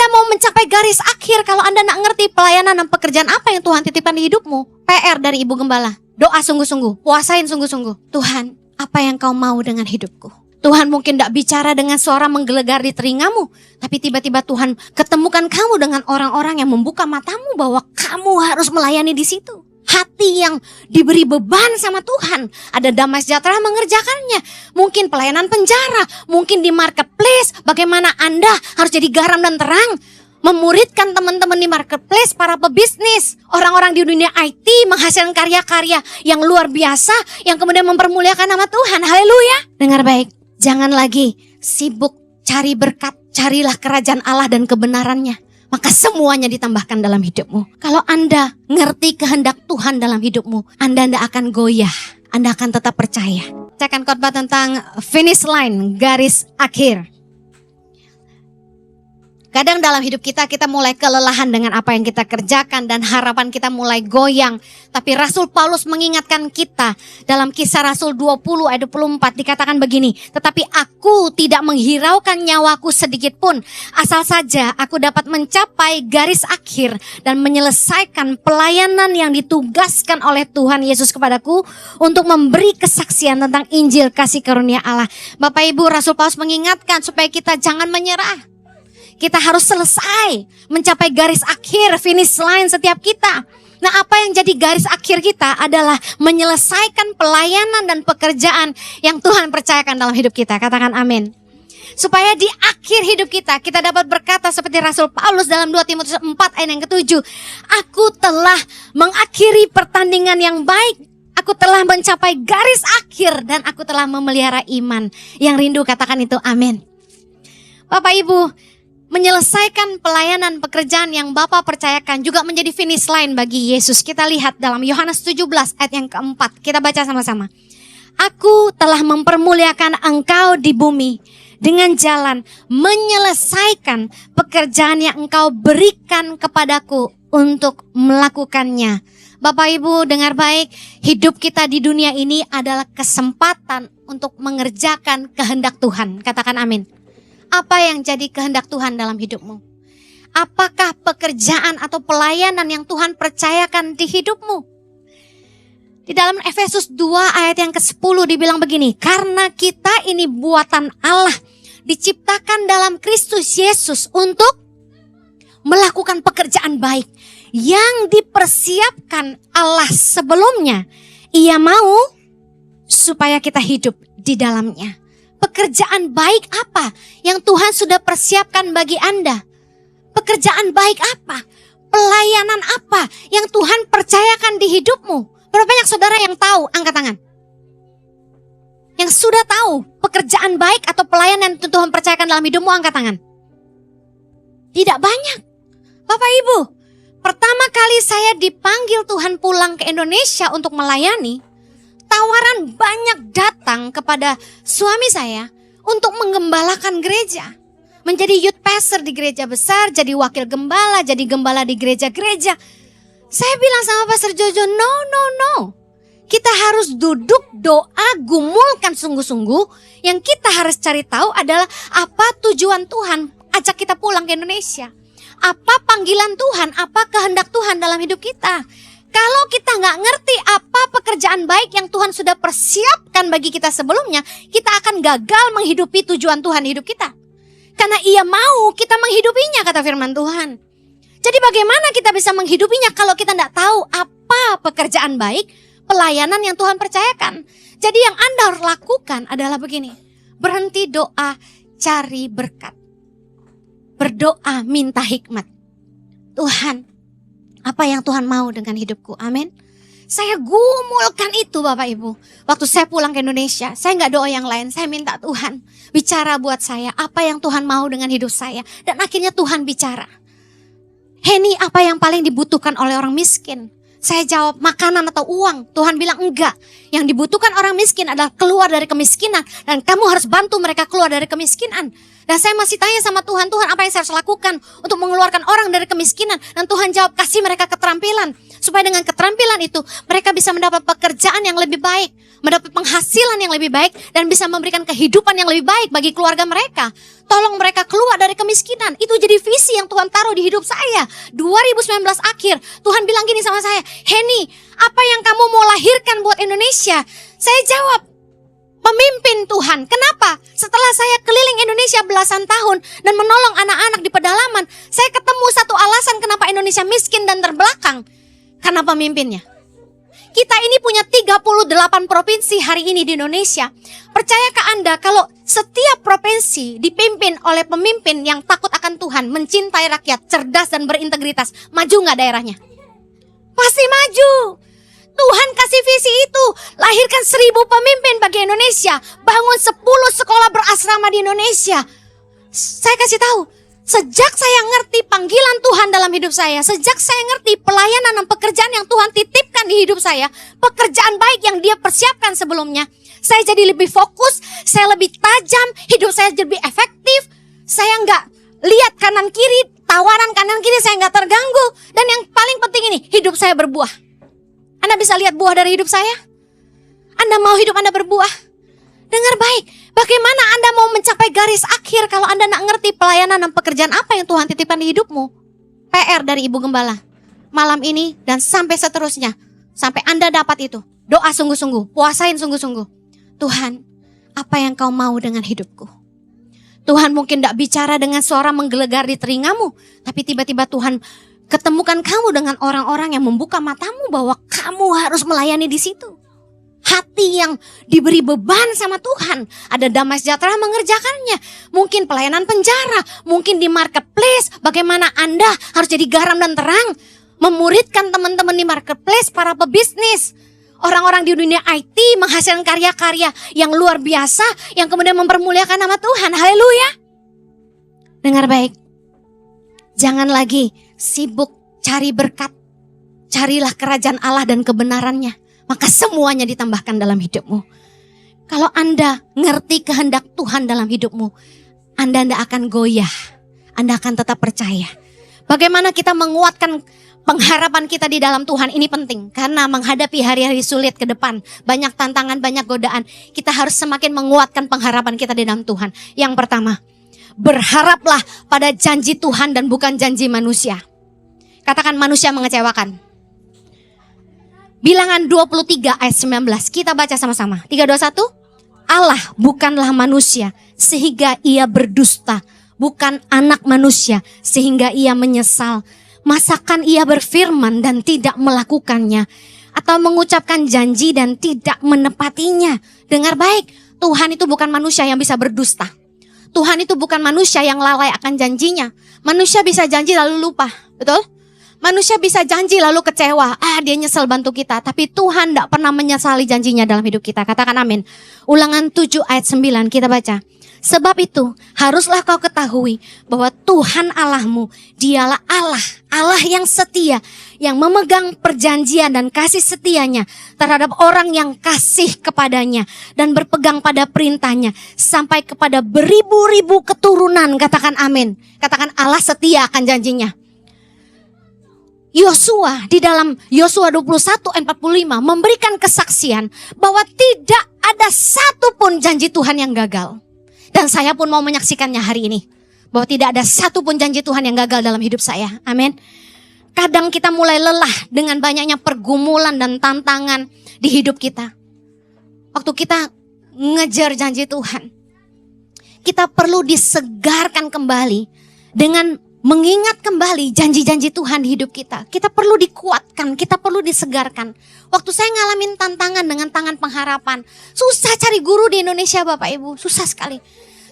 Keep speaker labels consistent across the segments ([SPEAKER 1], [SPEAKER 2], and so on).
[SPEAKER 1] Anda mau mencapai garis akhir kalau Anda nak ngerti pelayanan dan pekerjaan apa yang Tuhan titipkan di hidupmu. PR dari Ibu Gembala. Doa sungguh-sungguh, puasain sungguh-sungguh. Tuhan, apa yang kau mau dengan hidupku? Tuhan mungkin tidak bicara dengan suara menggelegar di telingamu. Tapi tiba-tiba Tuhan ketemukan kamu dengan orang-orang yang membuka matamu bahwa kamu harus melayani di situ. Hati yang diberi beban sama Tuhan. Ada damai sejahtera mengerjakannya. Mungkin pelayanan penjara. Mungkin di marketplace. Bagaimana Anda harus jadi garam dan terang. Memuridkan teman-teman di marketplace. Para pebisnis. Orang-orang di dunia IT. Menghasilkan karya-karya yang luar biasa. Yang kemudian mempermuliakan nama Tuhan. Haleluya. Dengar baik. Jangan lagi sibuk cari berkat. Carilah kerajaan Allah dan kebenarannya. Maka semuanya ditambahkan dalam hidupmu. Kalau Anda ngerti kehendak Tuhan dalam hidupmu, Anda tidak akan goyah. Anda akan tetap percaya. Saya akan khotbah tentang finish line, garis akhir. Kadang dalam hidup kita mulai kelelahan dengan apa yang kita kerjakan dan harapan kita mulai goyang. Tapi Rasul Paulus mengingatkan kita dalam Kisah Rasul 20 ayat 24 dikatakan begini. Tetapi aku tidak menghiraukan nyawaku sedikit pun. Asal saja aku dapat mencapai garis akhir dan menyelesaikan pelayanan yang ditugaskan oleh Tuhan Yesus kepadaku. Untuk memberi kesaksian tentang Injil kasih karunia Allah. Bapak Ibu, Rasul Paulus mengingatkan supaya kita jangan menyerah. Kita harus selesai mencapai garis akhir, finish line setiap kita. Nah, apa yang jadi garis akhir kita adalah menyelesaikan pelayanan dan pekerjaan yang Tuhan percayakan dalam hidup kita. Katakan amin. Supaya di akhir hidup kita dapat berkata seperti Rasul Paulus dalam 2 Timotius 4 ayat yang ke-7. Aku telah mengakhiri pertandingan yang baik. Aku telah mencapai garis akhir dan aku telah memelihara iman. Yang rindu katakan itu amin. Bapak Ibu, menyelesaikan pelayanan pekerjaan yang Bapa percayakan juga menjadi finish line bagi Yesus. Kita lihat dalam Yohanes 17 ayat yang keempat. Kita baca sama-sama. Aku telah mempermuliakan engkau di bumi dengan jalan menyelesaikan pekerjaan yang engkau berikan kepadaku untuk melakukannya. Bapak Ibu dengar baik, hidup kita di dunia ini adalah kesempatan untuk mengerjakan kehendak Tuhan. Katakan amin. Apa yang jadi kehendak Tuhan dalam hidupmu? Apakah pekerjaan atau pelayanan yang Tuhan percayakan di hidupmu? Di dalam Efesus 2 ayat yang ke-10 dibilang begini. Karena kita ini buatan Allah, diciptakan dalam Kristus Yesus untuk melakukan pekerjaan baik yang dipersiapkan Allah sebelumnya. Ia mau supaya kita hidup di dalamnya. Pekerjaan baik apa yang Tuhan sudah persiapkan bagi Anda? Pekerjaan baik apa? Pelayanan apa yang Tuhan percayakan di hidupmu? Berapa banyak saudara yang tahu? Angkat tangan. Yang sudah tahu pekerjaan baik atau pelayanan yang Tuhan percayakan dalam hidupmu, angkat tangan. Tidak banyak. Bapak Ibu, pertama kali saya dipanggil Tuhan pulang ke Indonesia untuk melayani, tawaran banyak datang kepada suami saya untuk menggembalakan gereja. Menjadi youth pastor di gereja besar, jadi wakil gembala, jadi gembala di gereja-gereja. Saya bilang sama Pastor Jojo, no. Kita harus duduk doa, gumulkan sungguh-sungguh. Yang kita harus cari tahu adalah apa tujuan Tuhan ajak kita pulang ke Indonesia. Apa panggilan Tuhan, apa kehendak Tuhan dalam hidup kita. Kalau kita nggak ngerti apa pekerjaan baik yang Tuhan sudah persiapkan bagi kita sebelumnya, kita akan gagal menghidupi tujuan Tuhan di hidup kita. Karena Ia mau kita menghidupinya, kata firman Tuhan. Jadi bagaimana kita bisa menghidupinya kalau kita nggak tahu apa pekerjaan baik, pelayanan yang Tuhan percayakan. Jadi yang Anda harus lakukan adalah begini. Berhenti doa, cari berkat. Berdoa, minta hikmat. Tuhan, apa yang Tuhan mau dengan hidupku? Amin. Saya gumulkan itu Bapak Ibu. Waktu saya pulang ke Indonesia, saya gak doa yang lain. Saya minta Tuhan bicara buat saya. Apa yang Tuhan mau dengan hidup saya. Dan akhirnya Tuhan bicara. Heni, apa yang paling dibutuhkan oleh orang miskin? Saya jawab, makanan atau uang? Tuhan bilang enggak. Yang dibutuhkan orang miskin adalah keluar dari kemiskinan. Dan kamu harus bantu mereka keluar dari kemiskinan. Dan saya masih tanya sama Tuhan, Tuhan apa yang saya harus lakukan untuk mengeluarkan orang dari kemiskinan? Dan Tuhan jawab, kasih mereka keterampilan. Supaya dengan keterampilan itu mereka bisa mendapat pekerjaan yang lebih baik, mendapat penghasilan yang lebih baik, dan bisa memberikan kehidupan yang lebih baik bagi keluarga mereka. Tolong mereka keluar dari kemiskinan. Itu jadi visi yang Tuhan taruh di hidup saya. 2019 akhir, Tuhan bilang gini sama saya, Henny, apa yang kamu mau lahirkan buat Indonesia? Saya jawab, pemimpin Tuhan. Kenapa? Setelah saya keliling Indonesia belasan tahun dan menolong anak-anak di pedalaman, saya ketemu satu alasan kenapa Indonesia miskin dan terbelakang. Karena pemimpinnya. Kita ini punya 38 provinsi hari ini di Indonesia. Percayakah Anda kalau setiap provinsi dipimpin oleh pemimpin yang takut akan Tuhan, mencintai rakyat, cerdas dan berintegritas, maju gak daerahnya? Pasti maju. Tuhan kasih visi itu, lahirkan 1000 pemimpin bagi Indonesia, bangun 10 sekolah berasrama di Indonesia. Saya kasih tahu, sejak saya ngerti panggilan Tuhan dalam hidup saya, sejak saya ngerti pelayanan dan pekerjaan yang Tuhan titipkan di hidup saya, pekerjaan baik yang Dia persiapkan sebelumnya, saya jadi lebih fokus, saya lebih tajam, hidup saya jadi lebih efektif. Saya nggak lihat kanan kiri, tawaran kanan kiri saya nggak terganggu. Dan yang paling penting ini, hidup saya berbuah. Anda bisa lihat buah dari hidup saya? Anda mau hidup Anda berbuah? Dengar baik, bagaimana Anda mau mencapai garis akhir kalau Anda nak ngerti pelayanan dan pekerjaan apa yang Tuhan titipkan di hidupmu? PR dari Ibu Gembala, malam ini dan sampai seterusnya, sampai Anda dapat itu. Doa sungguh-sungguh, puasain sungguh-sungguh. Tuhan, apa yang kau mau dengan hidupku? Tuhan mungkin tidak bicara dengan suara menggelegar di telingamu, tapi tiba-tiba Tuhan ketemukan kamu dengan orang-orang yang membuka matamu bahwa kamu harus melayani di situ. Hati yang diberi beban sama Tuhan. Ada Damai Sejahtera mengerjakannya. Mungkin pelayanan penjara, mungkin di marketplace. Bagaimana Anda harus jadi garam dan terang, memuridkan teman-teman di marketplace, para pebisnis, orang-orang di dunia IT menghasilkan karya-karya yang luar biasa, yang kemudian mempermuliakan nama Tuhan. Haleluya. Dengar baik, jangan lagi sibuk cari berkat. Carilah kerajaan Allah dan kebenarannya, maka semuanya ditambahkan dalam hidupmu. Kalau Anda ngerti kehendak Tuhan dalam hidupmu, Anda tidak akan goyah. Anda akan tetap percaya. Bagaimana kita menguatkan pengharapan kita di dalam Tuhan, ini penting. Karena menghadapi hari-hari sulit ke depan, banyak tantangan, banyak godaan, kita harus semakin menguatkan pengharapan kita di dalam Tuhan. Yang pertama, berharaplah pada janji Tuhan dan bukan janji manusia. Katakan manusia mengecewakan. Bilangan 23 ayat 19. Kita baca sama-sama. 3, 2, 1. Allah bukanlah manusia sehingga ia berdusta. Bukan anak manusia sehingga ia menyesal. Masakan ia berfirman dan tidak melakukannya, atau mengucapkan janji dan tidak menepatinya. Dengar baik, Tuhan itu bukan manusia yang bisa berdusta. Tuhan itu bukan manusia yang lalai akan janjinya. Manusia bisa janji lalu lupa, betul? Manusia bisa janji lalu kecewa. Dia nyesel bantu kita. Tapi Tuhan tidak pernah menyesali janjinya dalam hidup kita. Katakan amin. Ulangan 7 ayat 9 kita baca. Sebab itu haruslah kau ketahui bahwa Tuhan Allahmu, Dialah Allah, Allah yang setia, yang memegang perjanjian dan kasih setianya terhadap orang yang kasih kepadanya dan berpegang pada perintahnya sampai kepada beribu-ribu keturunan. Katakan amin. Katakan Allah setia akan janjinya. Yosua di dalam Yosua 21 ayat 45 memberikan kesaksian bahwa tidak ada satupun janji Tuhan yang gagal. Dan saya pun mau menyaksikannya hari ini. Bahwa tidak ada satupun janji Tuhan yang gagal dalam hidup saya. Amin. Kadang kita mulai lelah dengan banyaknya pergumulan dan tantangan di hidup kita. Waktu kita ngejar janji Tuhan, kita perlu disegarkan kembali dengan mengingat kembali janji-janji Tuhan di hidup kita. Kita perlu dikuatkan, kita perlu disegarkan. Waktu saya ngalamin tantangan dengan tangan pengharapan, susah cari guru di Indonesia Bapak Ibu, susah sekali.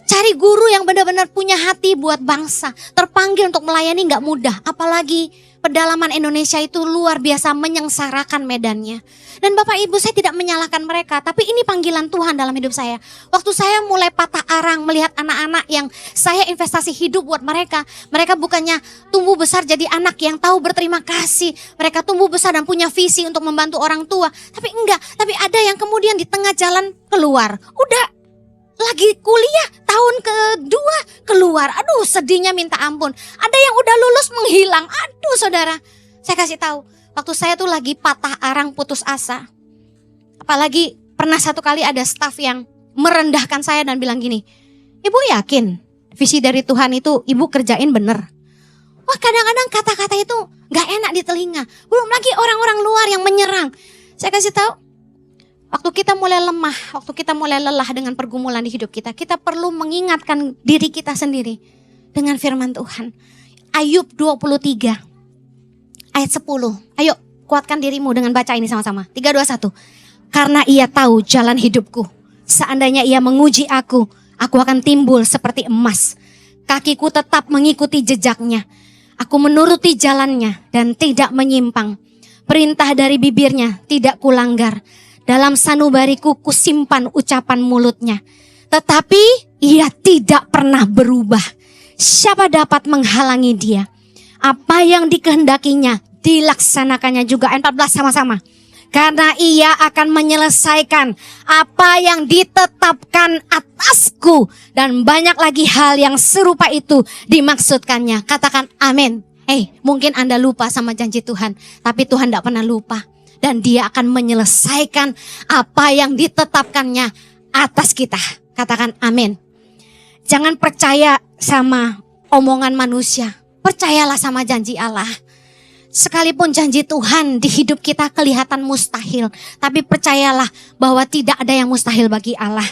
[SPEAKER 1] Cari guru yang benar-benar punya hati buat bangsa, terpanggil untuk melayani gak mudah. Apalagi pedalaman Indonesia itu luar biasa menyengsarakan medannya. Dan Bapak Ibu, saya tidak menyalahkan mereka, tapi ini panggilan Tuhan dalam hidup saya. Waktu saya mulai patah arang melihat anak-anak yang saya investasi hidup buat mereka. Mereka bukannya tumbuh besar jadi anak yang tahu berterima kasih. Mereka tumbuh besar dan punya visi untuk membantu orang tua. Tapi enggak, tapi ada yang kemudian di tengah jalan keluar. Udah lagi kuliah tahun kedua keluar. Aduh, sedihnya minta ampun. Ada yang udah lulus menghilang. Aduh saudara, saya kasih tahu. Waktu saya tuh lagi patah arang, putus asa. Apalagi pernah satu kali ada staf yang merendahkan saya dan bilang gini, ibu yakin visi dari Tuhan itu ibu kerjain bener? Wah, kadang-kadang kata-kata itu gak enak di telinga. Belum lagi orang-orang luar yang menyerang. Saya kasih tahu, waktu kita mulai lemah, waktu kita mulai lelah dengan pergumulan di hidup kita, kita perlu mengingatkan diri kita sendiri dengan firman Tuhan. Ayub 23 ayat 10. Ayo kuatkan dirimu dengan baca ini sama-sama. 3, 2, 1. Karena ia tahu jalan hidupku. Seandainya ia menguji aku akan timbul seperti emas. Kakiku tetap mengikuti jejaknya. Aku menuruti jalannya dan tidak menyimpang. Perintah dari bibirnya tidak kulanggar. Dalam sanubariku kusimpan ucapan mulutnya. Tetapi ia tidak pernah berubah. Siapa dapat menghalangi dia? Apa yang dikehendakinya dilaksanakannya juga. Ayat 14 sama-sama. Karena ia akan menyelesaikan apa yang ditetapkan atasku. Dan banyak lagi hal yang serupa itu dimaksudkannya. Katakan amin. Mungkin Anda lupa sama janji Tuhan. Tapi Tuhan tidak pernah lupa. Dan dia akan menyelesaikan apa yang ditetapkannya atas kita. Katakan amin. Jangan percaya sama omongan manusia. Percayalah sama janji Allah. Sekalipun janji Tuhan di hidup kita kelihatan mustahil, tapi percayalah bahwa tidak ada yang mustahil bagi Allah.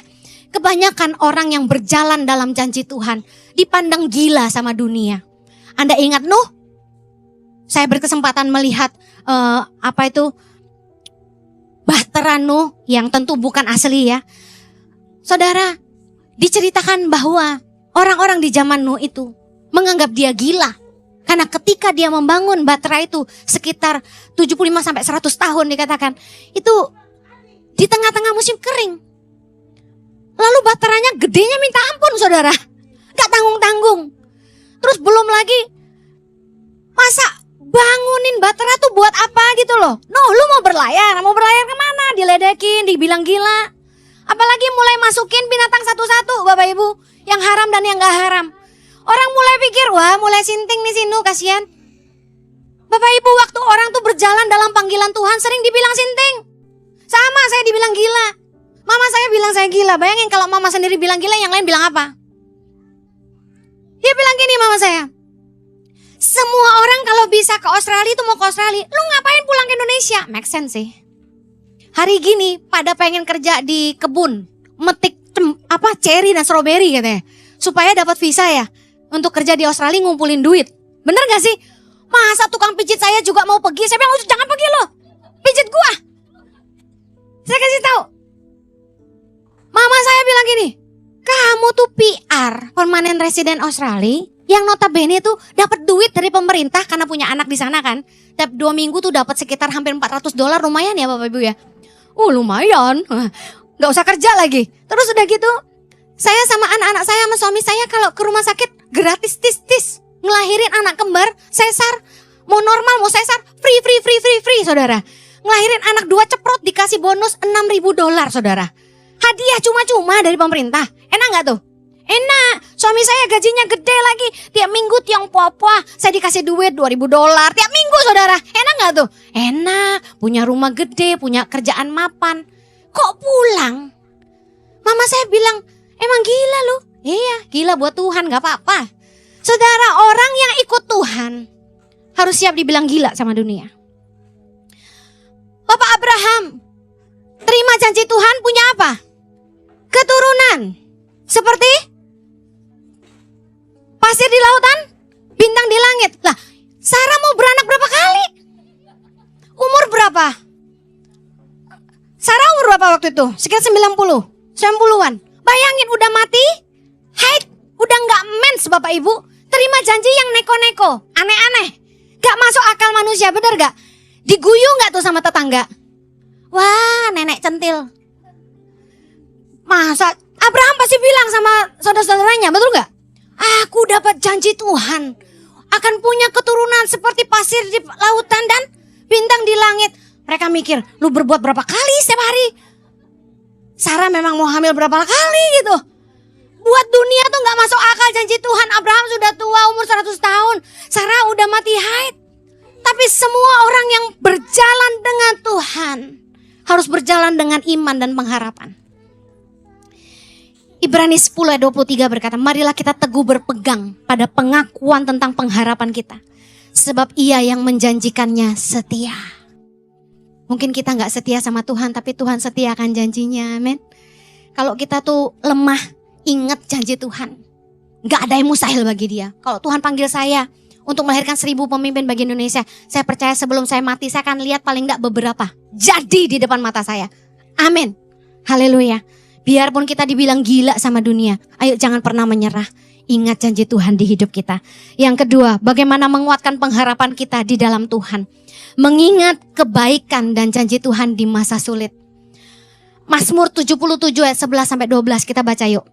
[SPEAKER 1] Kebanyakan orang yang berjalan dalam janji Tuhan dipandang gila sama dunia. Anda ingat Nuh? Saya berkesempatan melihat bahtera Nuh yang tentu bukan asli ya. Saudara, diceritakan bahwa orang-orang di zaman Nuh itu menganggap dia gila. Karena ketika dia membangun bahtera itu sekitar 75-100 tahun dikatakan. Itu di tengah-tengah musim kering. Lalu bahteranya gedenya minta ampun saudara. Gak tanggung-tanggung. Terus belum lagi, masa bangunin bahtera tuh buat apa gitu loh. Nuh, lu mau berlayar kemana? Diledekin, dibilang gila. Apalagi mulai masukin binatang satu-satu Bapak Ibu. Yang haram dan yang gak haram. Orang mulai pikir, wah mulai sinting nih Sinu, kasihan. Bapak Ibu, waktu orang tuh berjalan dalam panggilan Tuhan sering dibilang sinting. Sama saya dibilang gila. Mama saya bilang saya gila. Bayangin kalau mama sendiri bilang gila, yang lain bilang apa? Dia bilang gini mama saya. Semua orang kalau bisa ke Australia itu mau ke Australia. Lu ngapain pulang ke Indonesia? Make sense sih. Hari gini pada pengen kerja di kebun. Metik cherry dan strawberry katanya. Supaya dapat visa ya. Untuk kerja di Australia ngumpulin duit. Bener gak sih? Masa tukang pijit saya juga mau pergi? Saya bilang jangan pergi lo. Pijit gua. Saya kasih tahu. Mama saya bilang gini. Kamu tuh PR, permanent resident Australia. Yang notabene tuh dapat duit dari pemerintah karena punya anak di sana kan. Tiap 2 minggu tuh dapat sekitar hampir $400. Lumayan ya Bapak Ibu ya. Lumayan. Gak usah kerja lagi. Terus udah gitu. Saya sama anak-anak saya sama suami saya kalau ke rumah sakit gratis tis. Ngelahirin anak kembar, sesar. Mau normal, mau sesar, free saudara. Ngelahirin anak 2 ceprot dikasih bonus $6.000 saudara. Hadiah cuma-cuma dari pemerintah. Enak gak tuh? Enak. Suami saya gajinya gede lagi. Tiap minggu tiang papa saya dikasih duit $2.000 tiap minggu saudara. Enak gak tuh? Enak. Punya rumah gede, punya kerjaan mapan. Kok pulang? Mama saya bilang, emang gila lu? Iya, gila buat Tuhan gak apa-apa. Saudara, orang yang ikut Tuhan harus siap dibilang gila sama dunia. Bapak Abraham terima janji Tuhan, punya apa? Keturunan. Seperti pasir di lautan, bintang di langit. Lah, Sarah mau beranak berapa kali? Umur berapa? Sarah umur berapa waktu itu? Sekitar 90-an. Bayangin udah mati, haid, udah gak mens Bapak Ibu. Terima janji yang neko-neko, aneh-aneh. Gak masuk akal manusia, bener gak? Diguyu gak tuh sama tetangga? Wah, nenek centil. Masa Abraham pasti bilang sama saudara-saudaranya, betul gak? Aku dapat janji Tuhan akan punya keturunan seperti pasir di lautan dan bintang di langit. Mereka mikir, lu berbuat berapa kali setiap hari? Sarah memang mau hamil berapa kali gitu? Buat dunia tuh gak masuk akal janji Tuhan. Abraham sudah tua, umur 100 tahun. Sarah udah mati haid. Tapi semua orang yang berjalan dengan Tuhan harus berjalan dengan iman dan pengharapan. Ibrani 10 ayat 23 berkata, marilah kita teguh berpegang pada pengakuan tentang pengharapan kita. Sebab Ia yang menjanjikannya setia. Mungkin kita gak setia sama Tuhan, tapi Tuhan setia akan janjinya, amin. Kalau kita tuh lemah, ingat janji Tuhan. Gak ada yang mustahil bagi Dia. Kalau Tuhan panggil saya untuk melahirkan 1000 pemimpin bagi Indonesia, saya percaya sebelum saya mati, saya akan lihat paling gak beberapa jadi di depan mata saya. Amin. Haleluya. Biarpun kita dibilang gila sama dunia, ayo jangan pernah menyerah. Ingat janji Tuhan di hidup kita. Yang kedua, bagaimana menguatkan pengharapan kita di dalam Tuhan. Mengingat kebaikan dan janji Tuhan di masa sulit. Mazmur 77 ayat 11 sampai 12 kita baca yuk.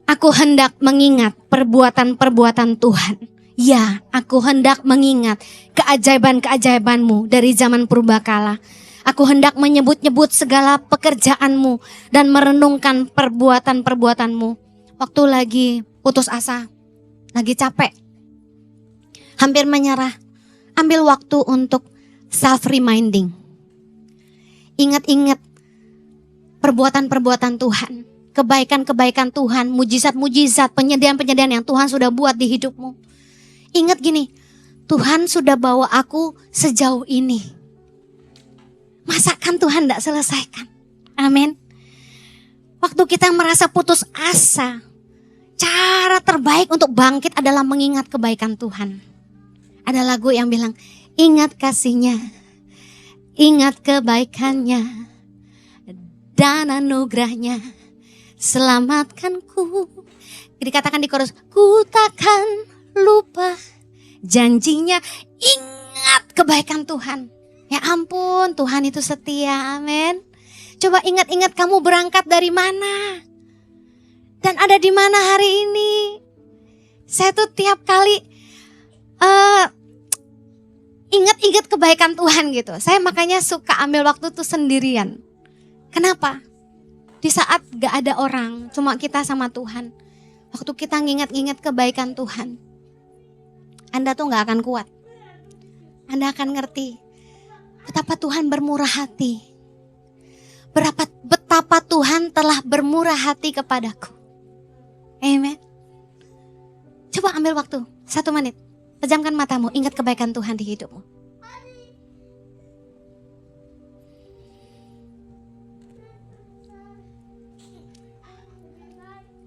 [SPEAKER 1] Aku hendak mengingat perbuatan-perbuatan Tuhan. Ya, aku hendak mengingat keajaiban-keajaiban-Mu dari zaman purbakala. Aku hendak menyebut-nyebut segala pekerjaan-Mu dan merenungkan perbuatan-perbuatan-Mu. Waktu lagi putus asa, lagi capek, hampir menyerah, ambil waktu untuk self-reminding. Ingat-ingat perbuatan-perbuatan Tuhan, kebaikan-kebaikan Tuhan, mujizat-mujizat, penyediaan-penyediaan yang Tuhan sudah buat di hidupmu. Ingat gini, Tuhan sudah bawa aku sejauh ini. Masakan Tuhan tidak selesaikan. Amin. Waktu kita merasa putus asa, cara terbaik untuk bangkit adalah mengingat kebaikan Tuhan. Ada lagu yang bilang, ingat kasih-Nya, ingat kebaikannya, dan anugerah-Nya, selamatkanku. Dikatakan di chorus, ku takkan lupa janjinya, ingat kebaikan Tuhan. Ya ampun, Tuhan itu setia, amin. Coba ingat-ingat kamu berangkat dari mana dan ada di mana hari ini. Saya tuh tiap kali ingat-ingat kebaikan Tuhan gitu. Saya makanya suka ambil waktu tuh sendirian. Kenapa? Di saat gak ada orang, cuma kita sama Tuhan. Waktu kita ngingat-ingat kebaikan Tuhan, Anda tuh gak akan kuat. Anda akan ngerti betapa Tuhan bermurah hati. Betapa Tuhan telah bermurah hati kepadaku. Amen. Coba ambil waktu 1 menit. Pejamkan matamu, ingat kebaikan Tuhan di hidupmu.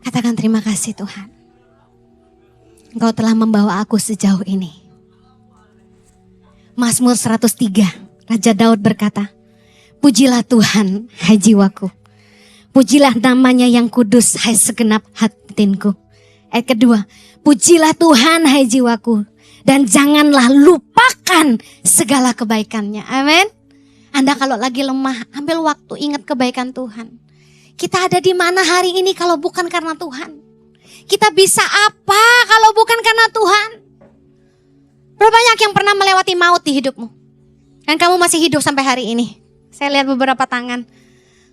[SPEAKER 1] Katakan terima kasih Tuhan. Engkau telah membawa aku sejauh ini. Mazmur 103. Raja Daud berkata, pujilah Tuhan, hai jiwaku. Pujilah namanya yang kudus, hai segenap hatinku. Ayat kedua, pujilah Tuhan, hai jiwaku. Dan janganlah lupakan segala kebaikannya. Amin. Anda kalau lagi lemah, ambil waktu ingat kebaikan Tuhan. Kita ada di mana hari ini kalau bukan karena Tuhan? Kita bisa apa kalau bukan karena Tuhan? Berapa banyak yang pernah melewati maut di hidupmu? Dan kamu masih hidup sampai hari ini. Saya lihat beberapa tangan.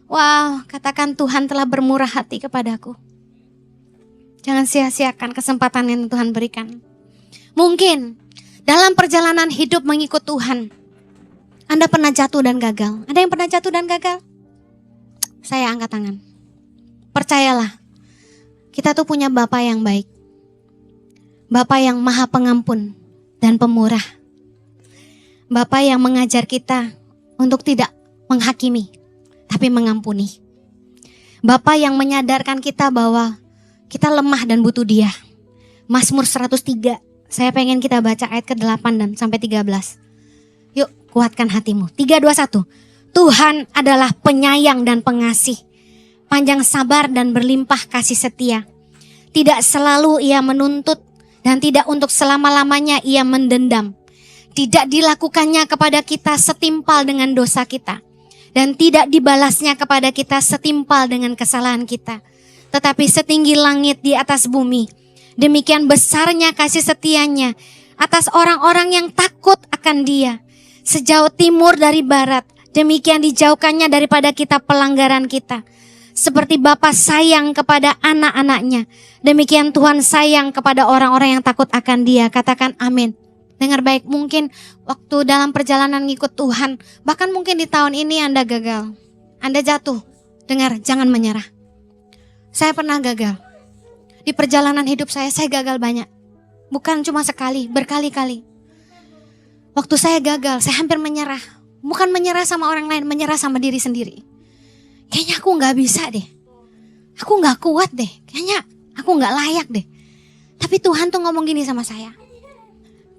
[SPEAKER 1] Wow, katakan Tuhan telah bermurah hati kepadaku. Jangan sia-siakan kesempatan yang Tuhan berikan. Mungkin dalam perjalanan hidup mengikut Tuhan, Anda pernah jatuh dan gagal. Ada yang pernah jatuh dan gagal? Saya angkat tangan. Percayalah, kita tuh punya Bapa yang baik. Bapa yang maha pengampun dan pemurah. Bapa yang mengajar kita untuk tidak menghakimi, tapi mengampuni. Bapa yang menyadarkan kita bahwa kita lemah dan butuh Dia. Mazmur 103, saya pengen kita baca ayat ke-8 dan sampai 13. Yuk, kuatkan hatimu. 3, 2, 1. Tuhan adalah penyayang dan pengasih, panjang sabar dan berlimpah kasih setia. Tidak selalu Ia menuntut dan tidak untuk selama-lamanya Ia mendendam. Tidak dilakukannya kepada kita setimpal dengan dosa kita. Dan tidak dibalasnya kepada kita setimpal dengan kesalahan kita. Tetapi setinggi langit di atas bumi, demikian besarnya kasih setianya atas orang-orang yang takut akan Dia. Sejauh timur dari barat, demikian dijauhkannya daripada kita pelanggaran kita. Seperti Bapa sayang kepada anak-anaknya, demikian Tuhan sayang kepada orang-orang yang takut akan Dia. Katakan amin. Dengar baik, mungkin waktu dalam perjalanan ngikut Tuhan, bahkan mungkin di tahun ini Anda gagal, Anda jatuh. Dengar, jangan menyerah. Saya pernah gagal. Di perjalanan hidup saya gagal banyak. Bukan cuma sekali, berkali-kali. Waktu saya gagal, saya hampir menyerah. Bukan menyerah sama orang lain, menyerah sama diri sendiri. Kayaknya aku gak bisa deh. Aku gak kuat deh. Kayaknya aku gak layak deh. Tapi Tuhan tuh ngomong gini sama saya.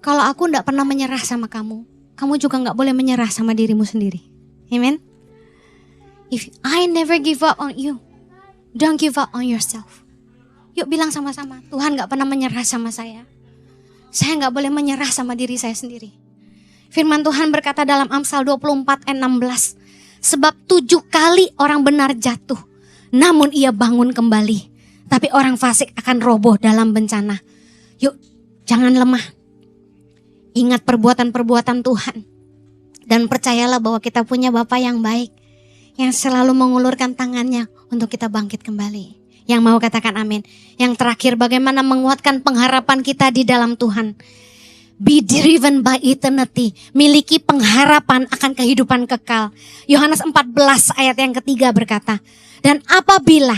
[SPEAKER 1] Kalau aku gak pernah menyerah sama kamu, kamu juga gak boleh menyerah sama dirimu sendiri. Amen. If I never give up on you, don't give up on yourself. Yuk bilang sama-sama, Tuhan gak pernah menyerah sama saya. Saya gak boleh menyerah sama diri saya sendiri. Firman Tuhan berkata dalam Amsal 24 ayat 16. Sebab 7 kali orang benar jatuh, namun ia bangun kembali. Tapi orang fasik akan roboh dalam bencana. Yuk, jangan lemah. Ingat perbuatan-perbuatan Tuhan. Dan percayalah bahwa kita punya Bapa yang baik, yang selalu mengulurkan tangannya untuk kita bangkit kembali. Yang mau katakan amin. Yang terakhir, bagaimana menguatkan pengharapan kita di dalam Tuhan. Be driven by eternity. Miliki pengharapan akan kehidupan kekal. Yohanes 14 ayat yang ketiga berkata, dan apabila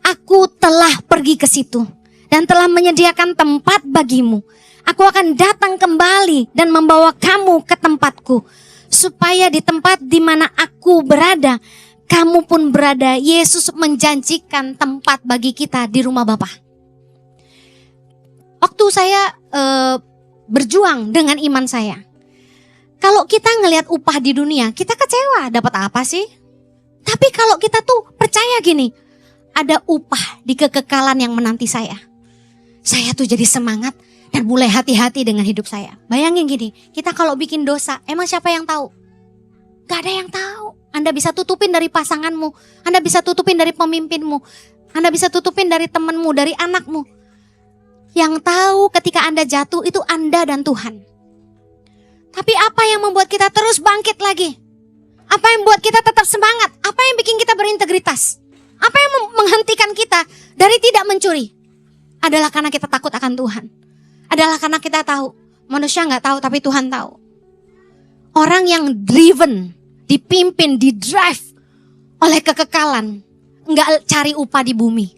[SPEAKER 1] aku telah pergi ke situ dan telah menyediakan tempat bagimu, aku akan datang kembali dan membawa kamu ke tempatku, supaya di tempat di mana aku berada, kamu pun berada. Yesus menjanjikan tempat bagi kita di rumah Bapa. Waktu saya berjuang dengan iman saya. Kalau kita ngelihat upah di dunia, kita kecewa, dapat apa sih? Tapi kalau kita tuh percaya gini, ada upah di kekekalan yang menanti saya. Saya tuh jadi semangat dan mulai hati-hati dengan hidup saya. Bayangin gini, kita kalau bikin dosa, emang siapa yang tahu? Gak ada yang tahu. Anda bisa tutupin dari pasanganmu, Anda bisa tutupin dari pemimpinmu, Anda bisa tutupin dari temanmu, dari anakmu. Yang tahu ketika Anda jatuh itu Anda dan Tuhan. Tapi apa yang membuat kita terus bangkit lagi? Apa yang membuat kita tetap semangat? Apa yang bikin kita berintegritas? Apa yang menghentikan kita dari tidak mencuri? Adalah karena kita takut akan Tuhan. Adalah karena kita tahu. Manusia gak tahu tapi Tuhan tahu. Orang yang driven, dipimpin, didrive oleh kekekalan, gak cari upah di bumi.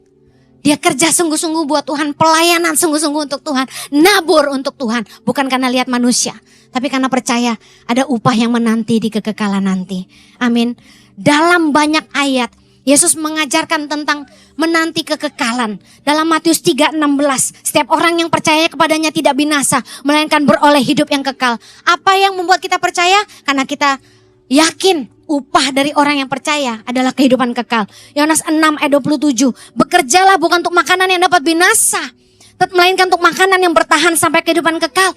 [SPEAKER 1] Dia kerja sungguh-sungguh buat Tuhan, pelayanan sungguh-sungguh untuk Tuhan, nabur untuk Tuhan. Bukan karena lihat manusia, tapi karena percaya ada upah yang menanti di kekekalan nanti. Amin. Dalam banyak ayat, Yesus mengajarkan tentang menanti kekekalan. Dalam Matius 3:16, setiap orang yang percaya kepadanya tidak binasa, melainkan beroleh hidup yang kekal. Apa yang membuat kita percaya? Karena kita yakin upah dari orang yang percaya adalah kehidupan kekal. Yohanes 6 ayat 27. Bekerjalah bukan untuk makanan yang dapat binasa, melainkan untuk makanan yang bertahan sampai kehidupan kekal.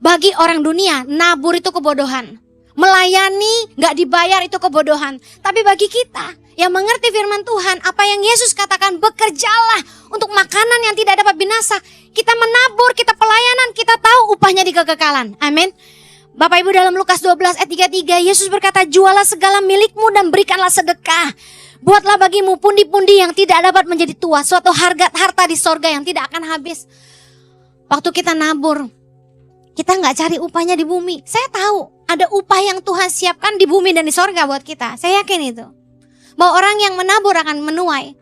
[SPEAKER 1] Bagi orang dunia, nabur itu kebodohan. Melayani gak dibayar itu kebodohan. Tapi bagi kita yang mengerti firman Tuhan, apa yang Yesus katakan, bekerjalah untuk makanan yang tidak dapat binasa. Kita menabur, kita pelayanan, kita tahu upahnya di kekekalan. Amin. Bapak Ibu, dalam Lukas 12 ayat 33, Yesus berkata, jualah segala milikmu dan berikanlah sedekah. Buatlah bagimu pundi-pundi yang tidak dapat menjadi tua, suatu harta di sorga yang tidak akan habis. Waktu kita nabur, kita gak cari upahnya di bumi. Saya tahu ada upah yang Tuhan siapkan di bumi dan di sorga buat kita. Saya yakin itu. Bahwa orang yang menabur akan menuai.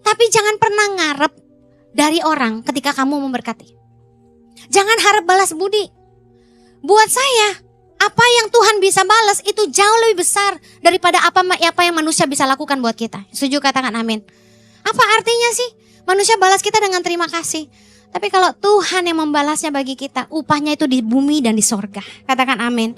[SPEAKER 1] Tapi jangan pernah ngarep dari orang ketika kamu memberkati. Jangan harap balas budi. Buat saya, apa yang Tuhan bisa balas itu jauh lebih besar daripada apa yang manusia bisa lakukan buat kita. Setuju, katakan amin. Apa artinya sih? Manusia balas kita dengan terima kasih. Tapi kalau Tuhan yang membalasnya bagi kita, upahnya itu di bumi dan di sorga. Katakan amin.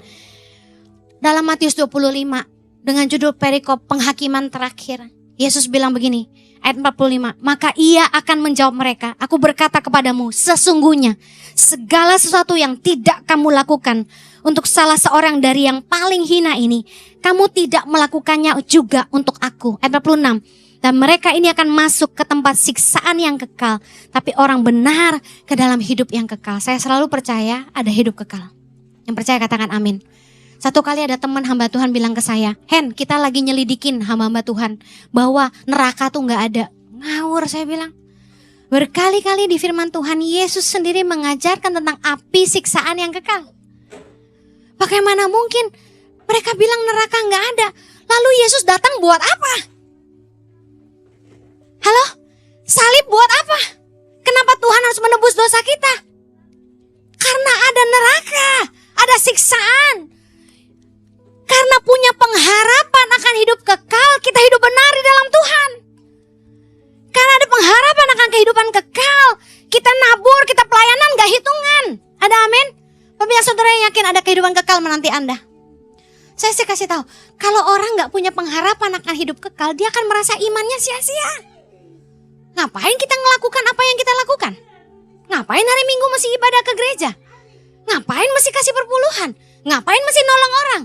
[SPEAKER 1] Dalam Matius 25, dengan judul perikop penghakiman terakhir, Yesus bilang begini, ayat 45, maka ia akan menjawab mereka, aku berkata kepadamu, sesungguhnya segala sesuatu yang tidak kamu lakukan untuk salah seorang dari yang paling hina ini, kamu tidak melakukannya juga untuk aku. Ayat 46, dan mereka ini akan masuk ke tempat siksaan yang kekal, tapi orang benar ke dalam hidup yang kekal. Saya selalu percaya ada hidup kekal. Yang percaya katakan amin. Satu kali ada teman hamba Tuhan bilang ke saya, Hen, kita lagi nyelidikin hamba-hamba Tuhan bahwa neraka tuh gak ada. Ngawur, saya bilang. Berkali-kali di firman Tuhan, Yesus sendiri mengajarkan tentang api siksaan yang kekal. Bagaimana mungkin mereka bilang neraka gak ada, lalu Yesus datang buat apa? Halo? Salib buat apa? Kenapa Tuhan harus menebus dosa kita? Karena ada neraka, ada siksaan. Karena punya pengharapan akan hidup kekal, kita hidup benar di dalam Tuhan. Karena ada pengharapan akan kehidupan kekal, kita nabur, kita pelayanan gak hitungan. Ada amin? Pemirsa saudara yang yakin ada kehidupan kekal menanti Anda. Saya sih kasih tahu, kalau orang gak punya pengharapan akan hidup kekal, dia akan merasa imannya sia-sia. Ngapain kita melakukan apa yang kita lakukan? Ngapain hari Minggu masih ibadah ke gereja? Ngapain masih kasih perpuluhan? Ngapain masih nolong orang?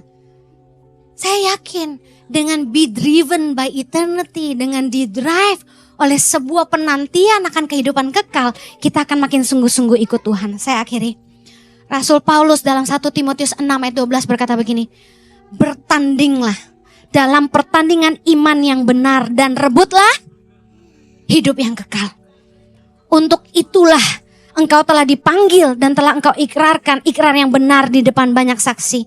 [SPEAKER 1] Saya yakin dengan be driven by eternity, dengan di-drive oleh sebuah penantian akan kehidupan kekal, kita akan makin sungguh-sungguh ikut Tuhan. Saya akhiri. Rasul Paulus dalam 1 Timotius 6 ayat 12 berkata begini, bertandinglah dalam pertandingan iman yang benar dan rebutlah hidup yang kekal. Untuk itulah engkau telah dipanggil dan telah engkau ikrarkan ikrar yang benar di depan banyak saksi.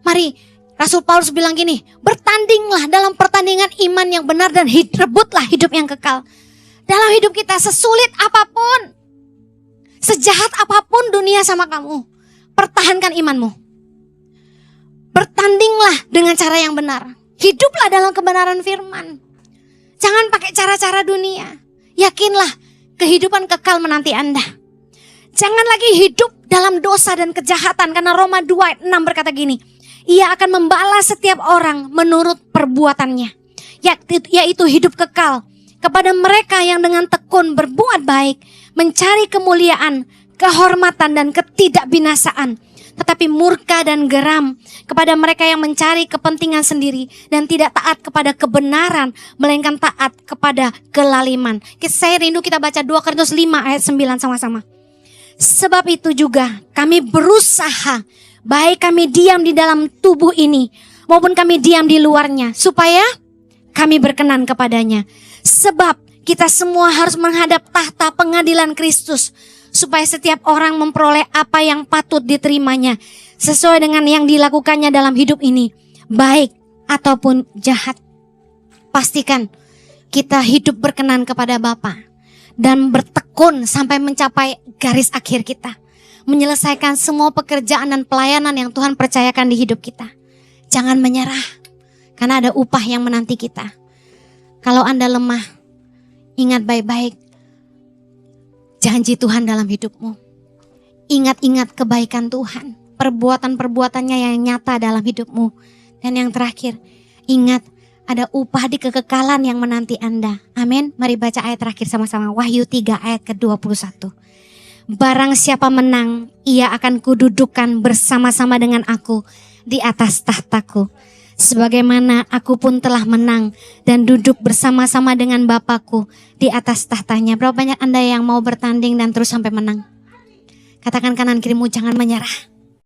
[SPEAKER 1] Mari, Rasul Paulus bilang gini, bertandinglah dalam pertandingan iman yang benar dan rebutlah hidup yang kekal. Dalam hidup kita sesulit apapun, sejahat apapun dunia sama kamu, pertahankan imanmu. Bertandinglah dengan cara yang benar. Hiduplah dalam kebenaran firman. Jangan pakai cara-cara dunia. Yakinlah kehidupan kekal menanti Anda. Jangan lagi hidup dalam dosa dan kejahatan. Karena Roma 2 ayat 6 berkata gini, Ia akan membalas setiap orang menurut perbuatannya, yaitu hidup kekal kepada mereka yang dengan tekun berbuat baik, mencari kemuliaan, kehormatan dan ketidakbinasaan, tetapi murka dan geram kepada mereka yang mencari kepentingan sendiri dan tidak taat kepada kebenaran, melainkan taat kepada kelaliman. Saya rindu kita baca 2 Korintus 5 ayat 9 sama-sama. Sebab itu juga kami berusaha, baik kami diam di dalam tubuh ini maupun kami diam di luarnya, supaya kami berkenan kepadanya. Sebab kita semua harus menghadap tahta pengadilan Kristus, supaya setiap orang memperoleh apa yang patut diterimanya sesuai dengan yang dilakukannya dalam hidup ini, baik ataupun jahat. Pastikan kita hidup berkenan kepada Bapa dan bertekun sampai mencapai garis akhir kita, menyelesaikan semua pekerjaan dan pelayanan yang Tuhan percayakan di hidup kita. Jangan menyerah, karena ada upah yang menanti kita. Kalau Anda lemah, ingat baik-baik janji Tuhan dalam hidupmu. Ingat-ingat kebaikan Tuhan, perbuatan-perbuatannya yang nyata dalam hidupmu. Dan yang terakhir, ingat ada upah di kekekalan yang menanti Anda. Amin. Mari baca ayat terakhir sama-sama. Wahyu 3 ayat ke-21. Barang siapa menang, ia akan kududukan bersama-sama dengan aku di atas tahtaku, sebagaimana aku pun telah menang dan duduk bersama-sama dengan Bapakku di atas tahtanya. Berapa banyak Anda yang mau bertanding dan terus sampai menang? Katakan kanan kirimu, jangan menyerah.